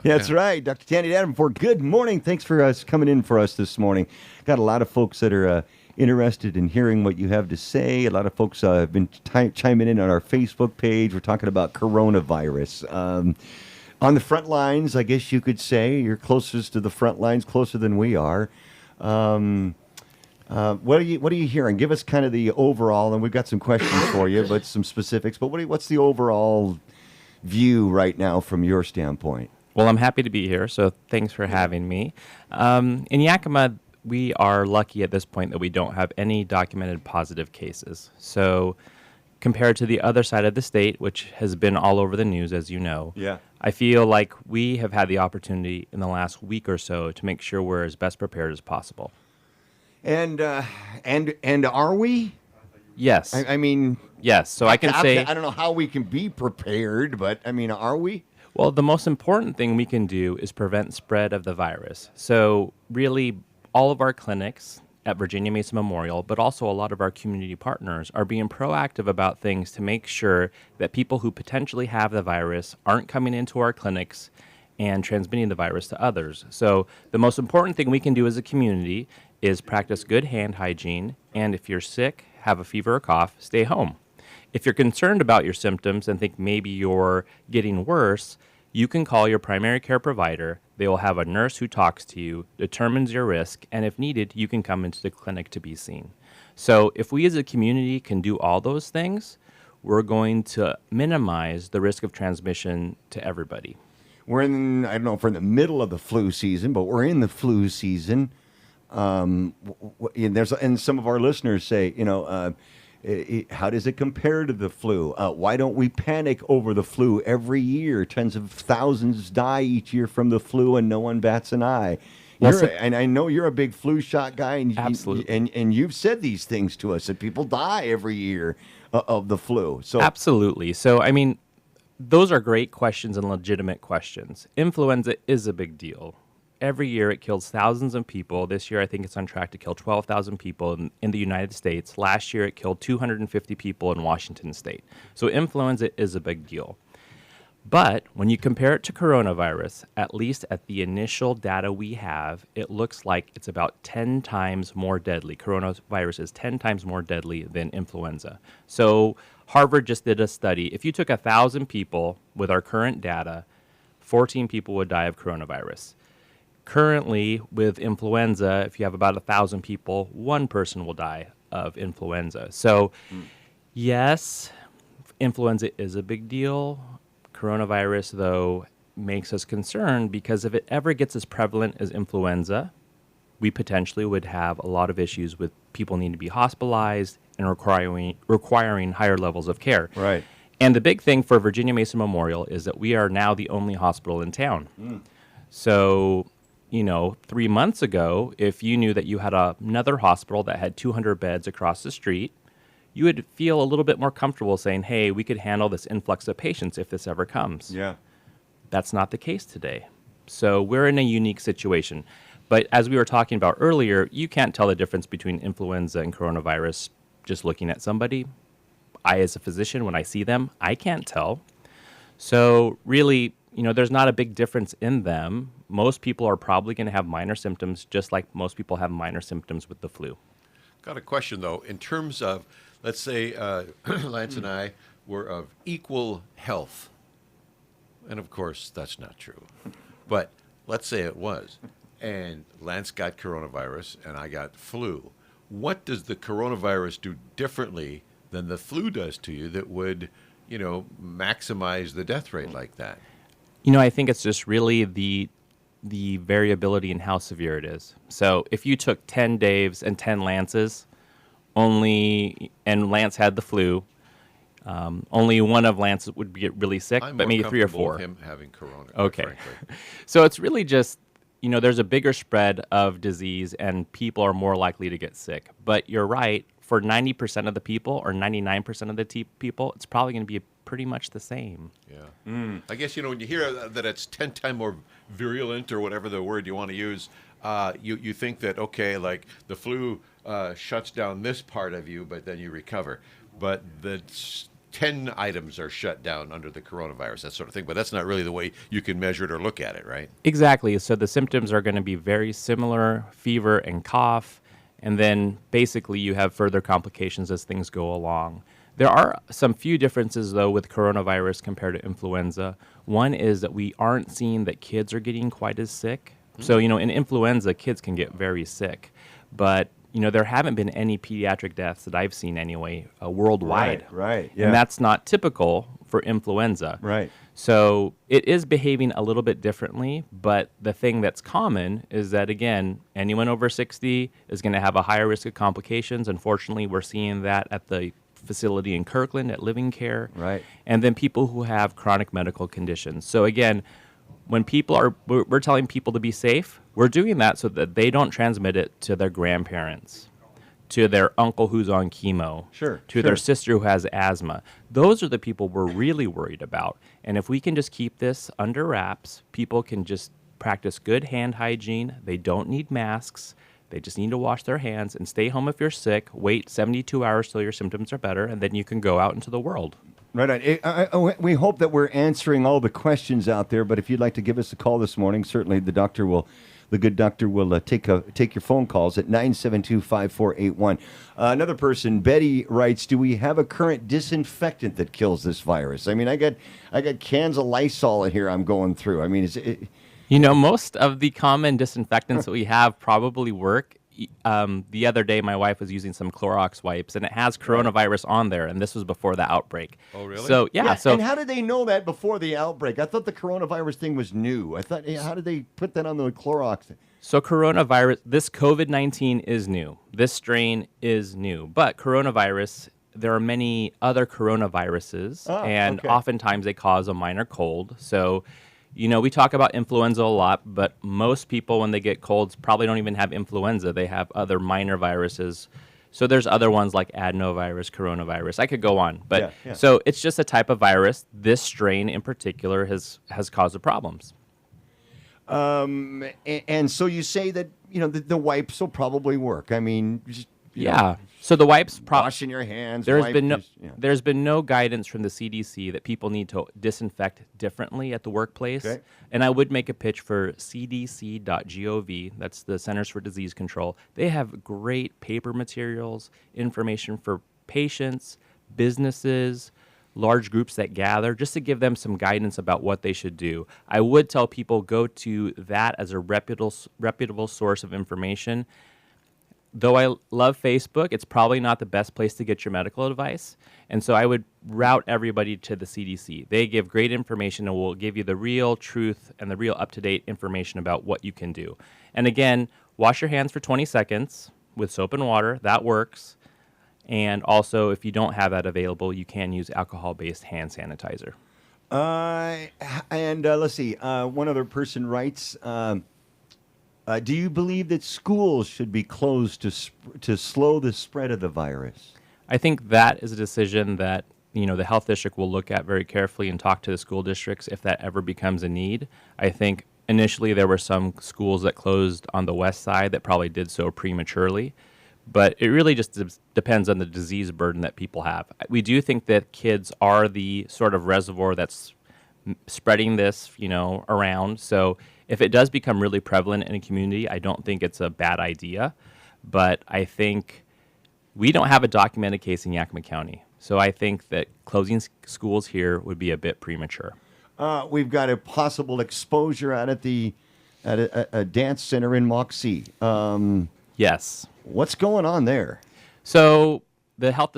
That's right. Dr. Tanny Davenport, good morning. Thanks for coming in for us this morning. Got a lot of folks that are interested in hearing what you have to say. A lot of folks have been chiming in on our Facebook page. We're talking about coronavirus. On the front lines, I guess you could say. You're closest to the front lines, closer than we are. What are you hearing? Give us kind of the overall, and we've got some questions for you, but some specifics. But what's the overall view right now from your standpoint? Well, I'm happy to be here, so thanks for having me. In Yakima, we are lucky at this point that we don't have any documented positive cases. So compared to the other side of the state, which has been all over the news, as you know, I feel like we have had the opportunity in the last week or so to make sure we're as best prepared as possible. And are we? Yes. I mean, yes. So I can say I don't know how we can be prepared, but I mean, are we? Well, the most important thing we can do is prevent spread of the virus. So really, all of our clinics at Virginia Mason Memorial, but also a lot of our community partners are being proactive about things to make sure that people who potentially have the virus aren't coming into our clinics and transmitting the virus to others. So the most important thing we can do as a community is practice good hand hygiene, and if you're sick, have a fever or cough, stay home. If you're concerned about your symptoms and think maybe you're getting worse, you can call your primary care provider. They will have a nurse who talks to you, determines your risk, and if needed, you can come into the clinic to be seen. So if we as a community can do all those things, we're going to minimize the risk of transmission to everybody. We're in, I don't know if we're in the middle of the flu season, but we're in the flu season. And some of our listeners say, how does it compare to the flu? Why don't we panic over the flu every year? Tens of thousands die each year from the flu, and no one bats an eye. And I know you're a big flu shot guy, and absolutely, and you've said these things to us that people die every year of the flu. So absolutely. So I mean, those are great questions and legitimate questions. Influenza is a big deal. Every year it kills thousands of people. This year I think it's on track to kill 12,000 people in the United States. Last year it killed 250 people in Washington State. So influenza is a big deal. But when you compare it to coronavirus, at least at the initial data we have, it looks like it's about 10 times more deadly. Coronavirus is 10 times more deadly than influenza. So Harvard just did a study. If you took 1,000 people with our current data, 14 people would die of coronavirus. Currently, with influenza, if you have about 1,000 people, one person will die of influenza. So, yes, influenza is a big deal. Coronavirus, though, makes us concerned because if it ever gets as prevalent as influenza, we potentially would have a lot of issues with people needing to be hospitalized and requiring higher levels of care. Right. And the big thing for Virginia Mason Memorial is that we are now the only hospital in town. So 3 months ago, if you knew that you had another hospital that had 200 beds across the street, you would feel a little bit more comfortable saying, hey, we could handle this influx of patients if this ever comes. Yeah. That's not the case today. So we're in a unique situation. But as we were talking about earlier, you can't tell the difference between influenza and coronavirus just looking at somebody. I, as a physician, when I see them, I can't tell. So really, there's not a big difference in them. Most people are probably going to have minor symptoms, just like most people have minor symptoms with the flu. Got a question, though. In terms of, let's say, Lance and I were of equal health. And, of course, that's not true. But let's say it was. And Lance got coronavirus and I got flu. What does the coronavirus do differently than the flu does to you that would, maximize the death rate like that? I think it's just really the variability in how severe it is. So if you took 10 Daves and 10 Lances, and Lance had the flu, only one of Lance would get really sick, but maybe 3 or 4. With him having corona. Okay. So it's really just, there's a bigger spread of disease and people are more likely to get sick. But you're right, for 90% of the people or 99% of the people, it's probably going to be pretty much the same. Yeah. I guess, when you hear that it's 10 times more virulent or whatever the word you want to use, you think that, okay, like the flu shuts down this part of you, but then you recover. But the 10 items are shut down under the coronavirus, that sort of thing. But that's not really the way you can measure it or look at it, right? Exactly. So the symptoms are going to be very similar: fever and cough. And then basically you have further complications as things go along. There are some few differences, though, with coronavirus compared to influenza. One is that we aren't seeing that kids are getting quite as sick. So, in influenza, kids can get very sick. But, there haven't been any pediatric deaths that I've seen anyway, worldwide. Right, yeah. And that's not typical for influenza. Right. So it is behaving a little bit differently, but the thing that's common is that, again, anyone over 60 is going to have a higher risk of complications. Unfortunately, we're seeing that at the facility in Kirkland at Living Care. Right. And then people who have chronic medical conditions. So again, when we're telling people to be safe, we're doing that so that they don't transmit it to their grandparents, to their uncle who's on chemo, to their sister who has asthma. Those are the people we're really worried about. And if we can just keep this under wraps, people can just practice good hand hygiene. They don't need masks. They just need to wash their hands and stay home if you're sick. Wait 72 hours till your symptoms are better, and then you can go out into the world. Right on. We hope that we're answering all the questions out there, but if you'd like to give us a call this morning, certainly the good doctor will take your phone calls at 972-5481. Another person, Betty, writes, do we have a current disinfectant that kills this virus? I mean, I got cans of Lysol in here I'm going through. I mean, Most of the common disinfectants that we have probably work. The other day, my wife was using some Clorox wipes, and it has coronavirus on there, and this was before the outbreak. Oh, really? So, yeah. And how did they know that before the outbreak? I thought the coronavirus thing was new. How did they put that on the Clorox? So coronavirus, this COVID-19 is new. This strain is new. But coronavirus, there are many other coronaviruses, and oftentimes they cause a minor cold. So, we talk about influenza a lot, but most people, when they get colds, probably don't even have influenza. They have other minor viruses. So there's other ones like adenovirus, coronavirus. I could go on. But so it's just a type of virus. This strain in particular has caused the problems. And so you say that, the wipes will probably work. I mean, So the wipes, washing your hands. There's been no guidance from the CDC that people need to disinfect differently at the workplace. Okay. And I would make a pitch for cdc.gov. That's the Centers for Disease Control. They have great paper materials, information for patients, businesses, large groups that gather, just to give them some guidance about what they should do. I would tell people go to that as a reputable source of information. Though I love Facebook, it's probably not the best place to get your medical advice. And so I would route everybody to the CDC. They give great information and will give you the real truth and the real up-to-date information about what you can do. And again, wash your hands for 20 seconds with soap and water. That works. And also, if you don't have that available, you can use alcohol-based hand sanitizer. Let's see. One other person writes... do you believe that schools should be closed to slow the spread of the virus? I think that is a decision that the health district will look at very carefully and talk to the school districts if that ever becomes a need. I think initially there were some schools that closed on the west side that probably did so prematurely, but it really just depends on the disease burden that people have. We do think that kids are the sort of reservoir that's spreading this, around. So if it does become really prevalent in a community, I don't think it's a bad idea. But I think we don't have a documented case in Yakima County. So I think that closing schools here would be a bit premature. We've got a possible exposure out at a dance center in Moxie. Yes. What's going on there? So the health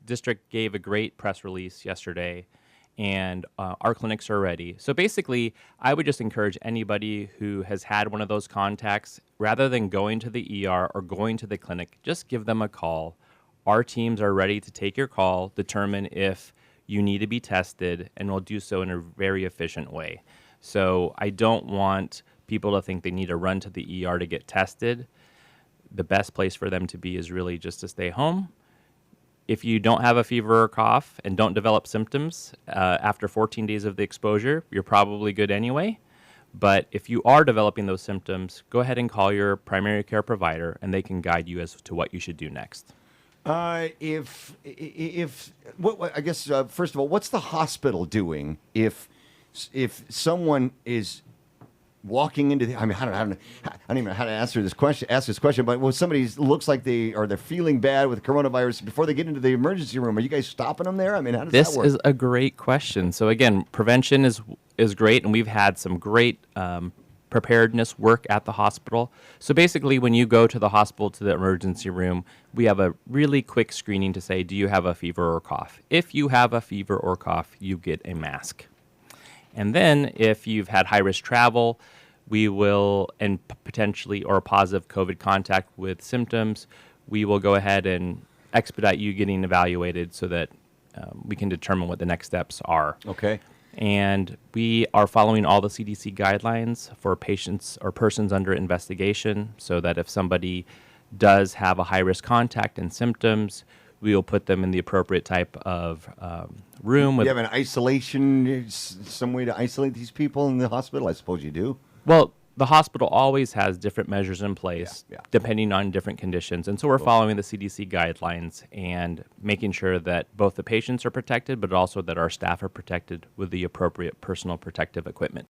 district gave a great press release yesterday, and our clinics are ready. So basically, I would just encourage anybody who has had one of those contacts, rather than going to the ER or going to the clinic, just give them a call. Our teams are ready to take your call, determine if you need to be tested, and we'll do so in a very efficient way. So I don't want people to think they need to run to the ER to get tested. The best place for them to be is really just to stay home. If you don't have a fever or cough and don't develop symptoms after 14 days of the exposure, you're probably good anyway. But if you are developing those symptoms, go ahead and call your primary care provider, and they can guide you as to what you should do next. If what I guess first of all, what's the hospital doing if someone is walking into the, I mean, I don't even know how to answer this question. Ask this question, but when somebody looks like they're feeling bad with coronavirus before they get into the emergency room, are you guys stopping them there? I mean, how does This that work? is a great question. So again, prevention is great, and we've had some great preparedness work at the hospital. So basically, when you go to the hospital to the emergency room, we have a really quick screening to say, do you have a fever or cough? If you have a fever or cough, you get a mask. And then if you've had high-risk travel, we will, and potentially, or a positive COVID contact with symptoms, we will go ahead and expedite you getting evaluated so that we can determine what the next steps are. Okay. And we are following all the CDC guidelines for patients or persons under investigation, so that if somebody does have a high-risk contact and symptoms, we will put them in the appropriate type of room. You have an isolation, some way to isolate these people in the hospital? I suppose you do. Well, the hospital always has different measures in place Yeah. depending on different conditions. And so we're following the CDC guidelines and making sure that both the patients are protected, but also that our staff are protected with the appropriate personal protective equipment.